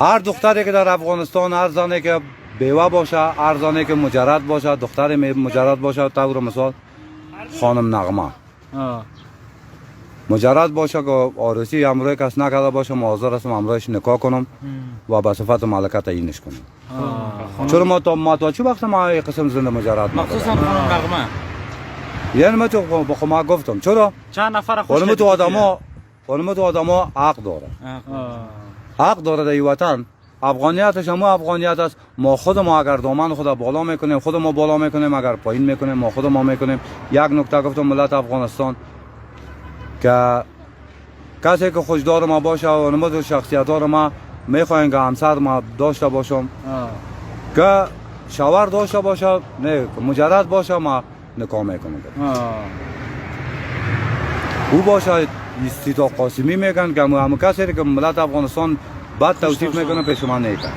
هر دختری که در افغانستان، هر زنی که بیوه باشه، هر زنی که مجرد باشه، دختر مجرد باشه، طور مثال خانم نغمه مجرد باشه که عروسی امروی کس نکرده باشه، ما حاضر هستم امرویش نکاح کنم و به صفت ملکه تعیینش کنم. چرا ما تا چه وقت ما این قسم زنده مجرد مخصوصا خانم نغمه یعنی ما تو با ما گفتم چرا چند نفر خوش علم تو آدما حق داره، حق داره در این وطن. افغانیتش هم افغانیت است. ما خود ما اگر دامن خود بالا میکنیم، خود ما بالا میکنیم، اگر پایین میکنیم ما خود ما میکنیم. یک نکته گفتم ملت افغانستان که کسی که خوشدار ما باشه و نمود شخصیت دار ما میخواین که همسر ما داشته باشم که شوهر داشته باشه، نه مجرد باشه ما نکاح میکنم. او باشه استیتا قاسمی میگن که همون کسی که ملت افغانستان بد توصیف میکنه پیش من نیست.